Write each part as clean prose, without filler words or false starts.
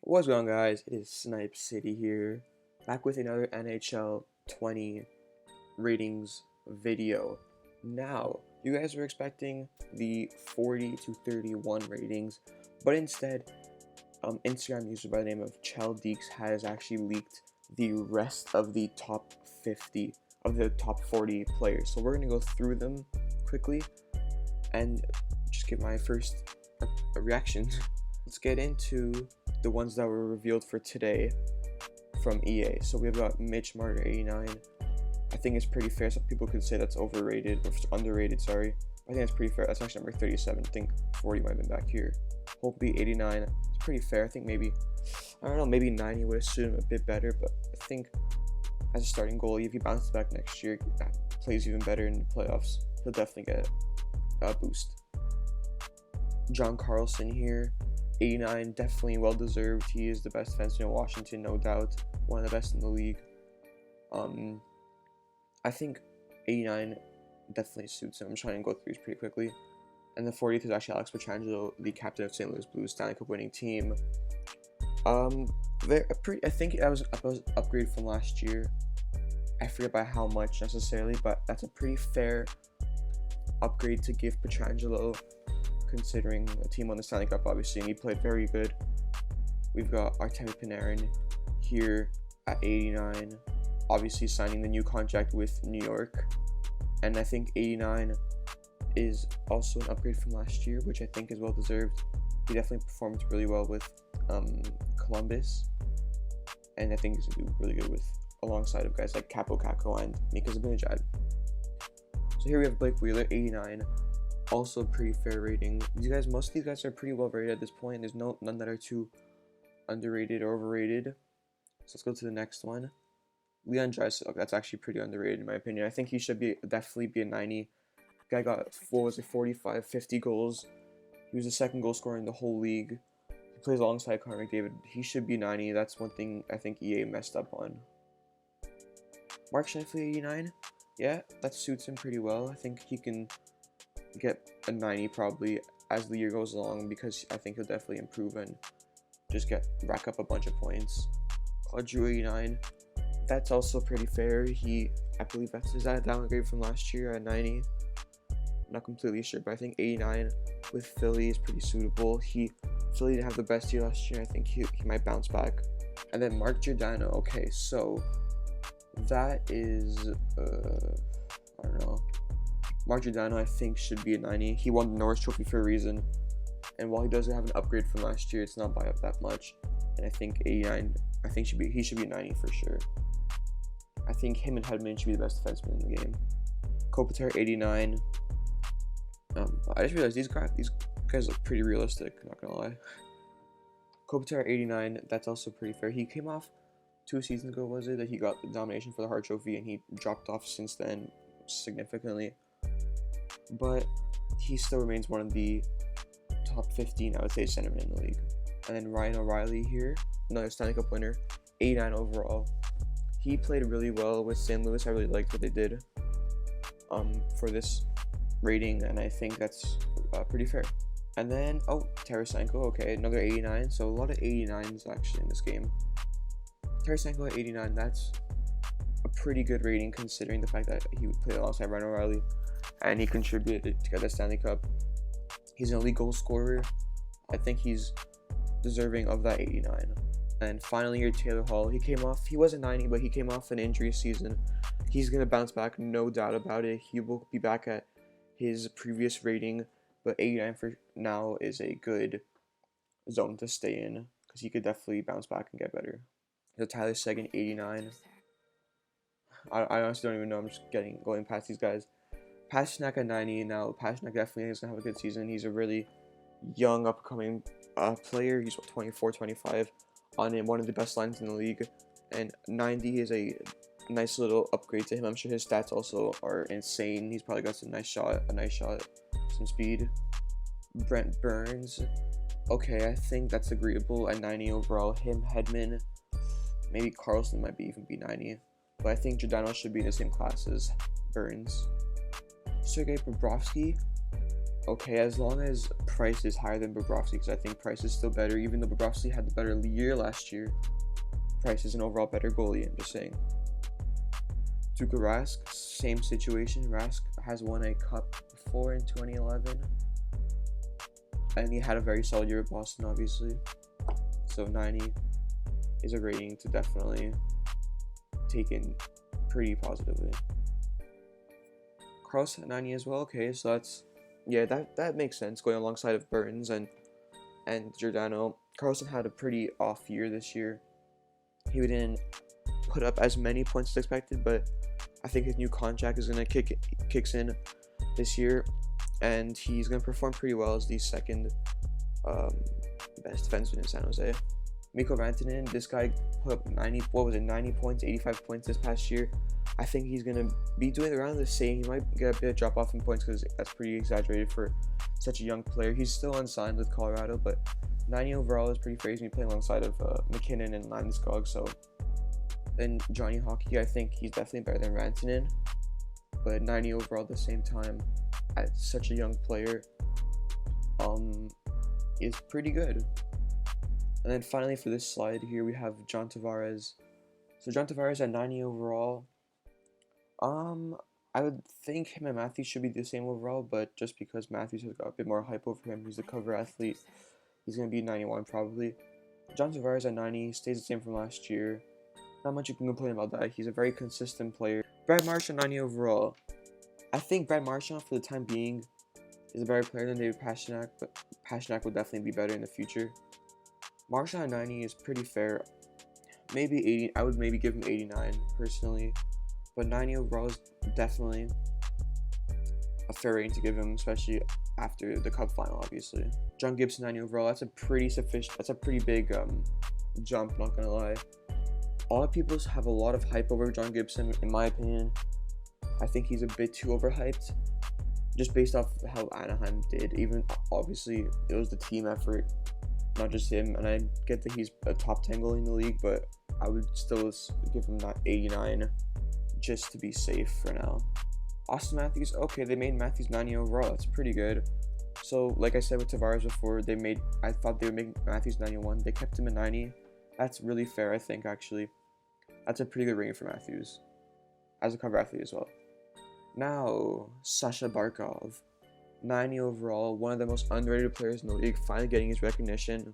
What's going on, guys? It is Snipe City here, back with another NHL 20 ratings video. Now, you guys were expecting the 40 to 31 ratings, but instead, Instagram user by the name of Deeks has actually leaked the rest of the top 50 of the top 40 players. So we're going to go through them quickly and just give my first reaction. Let's get into the ones that were revealed for today from EA. So we've got Mitch Marner 89. I think it's pretty fair. Some people could say that's overrated or underrated, sorry. I think that's pretty fair. That's actually number 37. I think 40 might have been back here. Hopefully 89. It's pretty fair. I think maybe, I don't know, maybe 90 would have suited him a bit better, but I think as a starting goalie, if he bounces back next year, plays even better in the playoffs, he'll definitely get a boost. John Carlson here, 89, definitely well deserved. He is the best defenseman in Washington, no doubt. One of the best in the league. I think 89 definitely suits him. I'm trying to go through these pretty quickly. And the 40th is actually Alex Pietrangelo, the captain of St. Louis Blues, Stanley Cup winning team. I think that was an upgrade from last year. I forget by how much necessarily, but that's a pretty fair upgrade to give Pietrangelo, considering a team won the Stanley Cup, obviously, and he played very good. We've got Artemi Panarin here at 89, obviously signing the new contract with New York, and I think 89 is also an upgrade from last year, which I think is well deserved. He definitely performed really well with Columbus, and I think he's going to do really good with alongside of guys like Capo Kakko and Mika Zibanejad. So here we have Blake Wheeler, 89. Also a pretty fair rating. Most of these guys are pretty well rated at this point. There's none that are too underrated or overrated. So let's go to the next one. Leon Draisaitl, that's actually pretty underrated in my opinion. I think he should definitely be a 90. Guy got 45, 50 goals. He was the second goal scorer in the whole league. He plays alongside Connor McDavid. He should be 90. That's one thing I think EA messed up on. Mark Scheifele, 89. Yeah, that suits him pretty well. I think he can get a 90 probably as the year goes along, because I think he'll definitely improve and just rack up a bunch of points. Claude Giroux, 89. That's also pretty fair. I believe is that a downgrade from last year at 90. I'm not completely sure, but I think 89 with Philly is pretty suitable. Philly didn't have the best year last year. I think he might bounce back. And then Mark Giordano. Okay, so that is I don't know. Mark Giordano, I think, should be a 90. He won the Norris Trophy for a reason, and while he doesn't have an upgrade from last year, it's not by up that much. And I think 89, he should be a 90 for sure. I think him and Hedman should be the best defenseman in the game. Kopitar, 89. I just realized these guys look pretty realistic, not gonna lie. Kopitar, 89. That's also pretty fair. He came off 2 seasons ago, was it, that he got the nomination for the Hart Trophy, and he dropped off since then significantly. But he still remains one of the top 15, I would say, centermen in the league. And then Ryan O'Reilly here, another Stanley Cup winner, 89 overall. He played really well with St. Louis. I really liked what they did for this rating, and I think that's pretty fair. And then, Tarasenko, okay, another 89. So a lot of 89s actually in this game. Tarasenko at 89, that's a pretty good rating considering the fact that he played alongside Ryan O'Reilly and he contributed to get the Stanley Cup. He's an elite goal scorer. I think he's deserving of that 89. And finally here, Taylor Hall. He wasn't 90, but he came off an injury season. He's going to bounce back, no doubt about it. He will be back at his previous rating, but 89 for now is a good zone to stay in because he could definitely bounce back and get better. So Tyler Seguin, 89. I honestly don't even know. I'm just going past these guys. Pastrnak at 90. Now, Pastrnak definitely is going to have a good season. He's a really young, upcoming player. He's 24, 25 on one of the best lines in the league. And 90 is a nice little upgrade to him. I'm sure his stats also are insane. He's probably got a nice shot, some speed. Brent Burns. Okay, I think that's agreeable at 90 overall. Him, Hedman, maybe Carlson might even be 90. But I think Giordano should be in the same class as Burns. Sergei Bobrovsky, okay, as long as Price is higher than Bobrovsky, because I think Price is still better, even though Bobrovsky had the better year last year. Price is an overall better goalie, I'm just saying. Tuukka Rask, same situation. Rask has won a cup before in 2011, and he had a very solid year with Boston, obviously. So 90 is a rating to definitely take in pretty positively. Carlson at 90 as well. Okay, so that makes sense going alongside of Burns and Giordano. Carlson had a pretty off year this year. He didn't put up as many points as expected, but I think his new contract is gonna kicks in this year, and he's gonna perform pretty well as the second best defenseman in San Jose. Mikko Rantanen, this guy put up 90 points, 85 points this past year. I think he's gonna be doing around the same. He might get a bit of drop off in points because that's pretty exaggerated for such a young player. He's still unsigned with Colorado, but 90 overall is pretty fair. He's playing alongside of McKinnon and Landeskog. So then Johnny Hockey, I think he's definitely better than Rantanen, but 90 overall at the same time at such a young player is pretty good. And then finally for this slide here we have John Tavares. So John Tavares at 90 overall. I would think him and Matthews should be the same overall, but just because Matthews has got a bit more hype over him, he's the cover athlete, he's going to be 91 probably. John Tavares at 90 stays the same from last year. Not much you can complain about that. He's a very consistent player. Brad Marchand 90 overall. I think Brad Marchand for the time being is a better player than David Pastrnak, but Pastrnak will definitely be better in the future. Marchand at 90 is pretty fair. Maybe 80. I would maybe give him 89 personally, but 90 overall is definitely a fair rating to give him, especially after the Cup final, obviously. John Gibson 90 overall. That's a pretty big jump. Not gonna lie. A lot of people have a lot of hype over John Gibson. In my opinion, I think he's a bit too overhyped, just based off how Anaheim did. Even obviously it was the team effort, not just him. And I get that he's a top 10 goalie in the league, but I would still give him that 89 just to be safe for now. Austin Matthews, okay, they made Matthews 90 overall. That's pretty good. So like I said with Tavares before, I thought they would make Matthews 91. They kept him at 90. That's really fair, I think, actually. That's a pretty good rating for Matthews as a cover athlete as well. Now, Sasha Barkov, 90 overall, one of the most underrated players in the league, finally getting his recognition.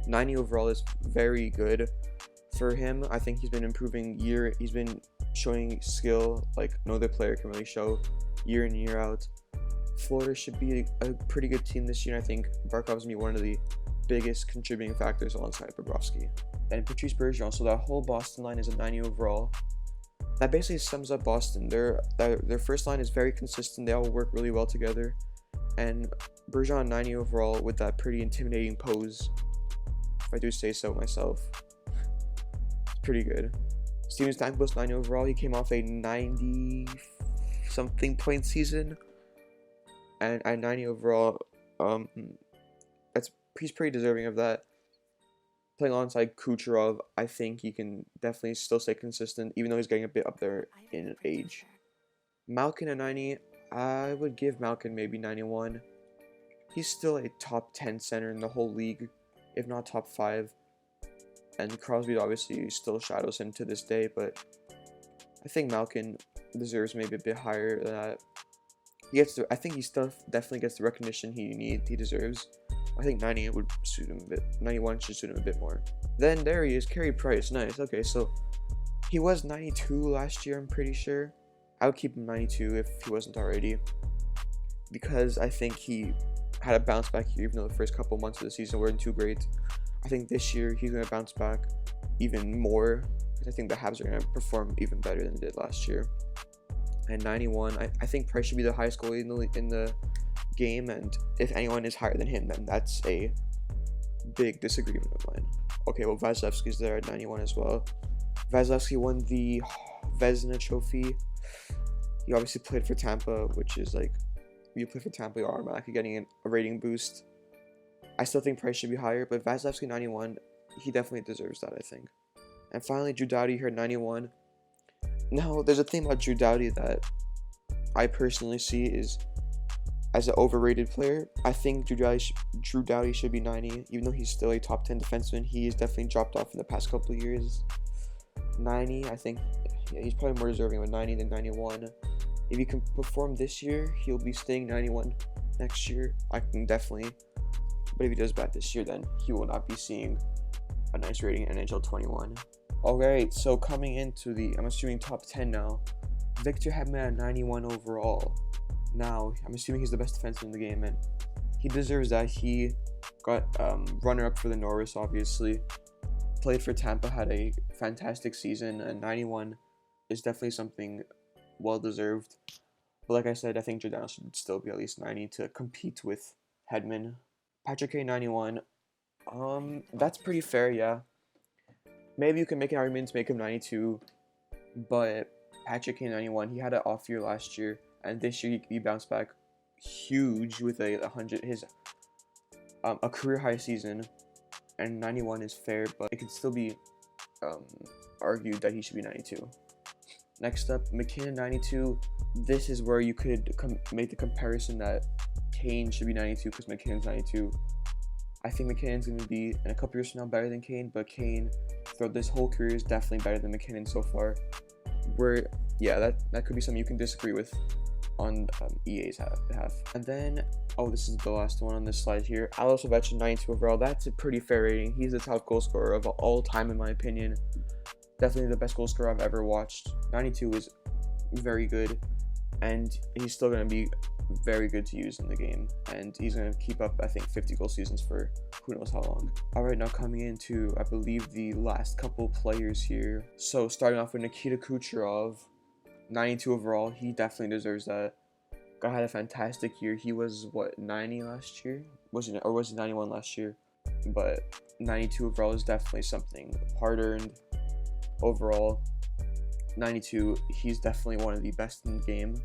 90 overall is very good for him. I think he's been improving he's been showing skill like no other player can really show year in, year out. Florida should be a pretty good team this year. I think Barkov's going to be one of the biggest contributing factors alongside Bobrovsky. And Patrice Bergeron, so that whole Boston line is a 90 overall. That basically sums up Boston. Their first line is very consistent. They all work really well together. And Bergeron 90 overall with that pretty intimidating pose, if I do say so myself. It's pretty good. Steven Stamkos 90 overall. He came off a 90-something point season. And at 90 overall, he's pretty deserving of that. Playing alongside Kucherov, I think he can definitely still stay consistent, even though he's getting a bit up there in age. Malkin at 90, I would give Malkin maybe 91. He's still a top 10 center in the whole league, if not top 5. And Crosby obviously still shadows him to this day, but I think Malkin deserves maybe a bit higher than that. I think he still definitely gets the recognition he deserves. I think 90 would suit him a bit. 91 should suit him a bit more. Then there he is, Carey Price. Nice. Okay, so he was 92 last year, I'm pretty sure. I would keep him 92 if he wasn't already, because I think he had a bounce back year, even though the first couple months of the season weren't too great. I think this year he's going to bounce back even more, because I think the Habs are going to perform even better than they did last year. And 91, I think Price should be the highest goalie in the game, and if anyone is higher than him, then that's a big disagreement of mine. Okay, well, Vasilevsky's there at 91 as well. Vasilevsky won the Vezina Trophy. He obviously played for Tampa, which is like, you play for Tampa, you're automatically getting a rating boost. I still think Price should be higher, but Vasilevsky 91, he definitely deserves that, I think. And finally, Drew Doughty here at 91. Now, there's a thing about Drew Doughty that I personally see is as an overrated player. I think Drew Doughty should be 90, even though he's still a top 10 defenseman. He has definitely dropped off in the past couple of years. 90, I think, yeah, he's probably more deserving of a 90 than 91. If he can perform this year, he'll be staying 91 next year. I can definitely. But if he does bad this year, then he will not be seeing a nice rating in NHL 21. Alright, so coming into the, I'm assuming top 10 now. Victor Hedman at 91 overall. Now, I'm assuming he's the best defenseman in the game, and he deserves that. He got runner-up for the Norris, obviously. Played for Tampa, had a fantastic season, and 91 is definitely something well-deserved. But like I said, I think Giordano should still be at least 90 to compete with Hedman. Patrick Kane 91. That's pretty fair, yeah. Maybe you can make an argument to make him 92, but Patrick Kane 91, he had an off year last year, and this year he bounced back huge with a career high season, and 91 is fair, but it could still be argued that he should be 92. Next up, McKinnon 92. This is where you could make the comparison that Kane should be 92 because McKinnon's 92. I think McKinnon's going to be, in a couple years from now, better than Kane, but Kane, throughout this whole career, is definitely better than McKinnon so far. Yeah, that could be something you can disagree with on EA's behalf. And then, this is the last one on this slide here. Alois Ovechkin, 92 overall. That's a pretty fair rating. He's the top goal scorer of all time, in my opinion. Definitely the best goal scorer I've ever watched. 92 is very good, and he's still going to be very good to use in the game, and he's going to keep up, I think, 50 goal seasons for who knows how long. Alright, now coming into, I believe, the last couple players here. So starting off with Nikita Kucherov, 92 overall. He definitely deserves that. Guy had a fantastic year. He was, 90 last year? Was he 91 last year? But 92 overall is definitely something hard-earned. Overall, 92, he's definitely one of the best in the game.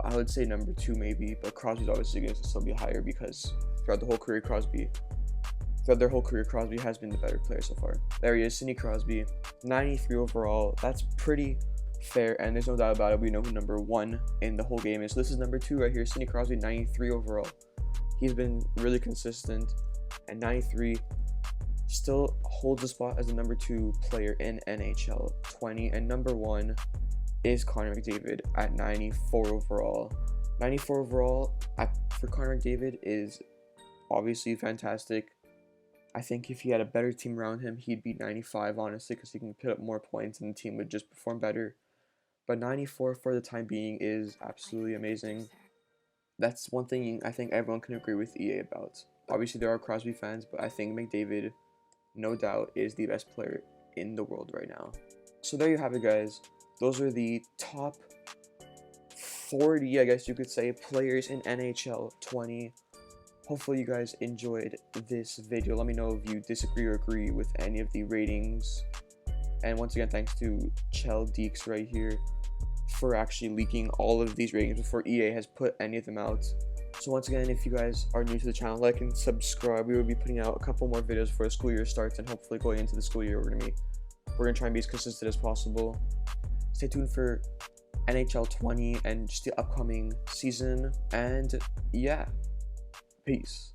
I would say number 2 maybe, but Crosby's obviously going to still be higher because throughout their whole career, Crosby has been the better player so far. There he is, Sidney Crosby, 93 overall. That's pretty fair, and there's no doubt about it. We know who number 1 in the whole game is. So this is number 2 right here, Sidney Crosby, 93 overall. He's been really consistent, and 93 still holds a spot as the number 2 player in NHL 20, and number 1 is Connor McDavid at 94 overall. 94 overall for Connor McDavid is obviously fantastic. I think if he had a better team around him, he'd be 95, honestly, because he can put up more points and the team would just perform better. But 94 for the time being is absolutely amazing. That's one thing I think everyone can agree with EA about. Obviously, there are Crosby fans, but I think McDavid, no doubt, is the best player in the world right now. So there you have it, guys. Those are the top 40, I guess you could say, players in NHL 20. Hopefully you guys enjoyed this video. Let me know if you disagree or agree with any of the ratings. And once again, thanks to Chell Deeks right here for actually leaking all of these ratings before EA has put any of them out. So once again, if you guys are new to the channel, like and subscribe. We will be putting out a couple more videos before the school year starts, and hopefully going into the school year, we're gonna try and be as consistent as possible. Stay tuned for NHL 20 and just the upcoming season, and yeah, peace.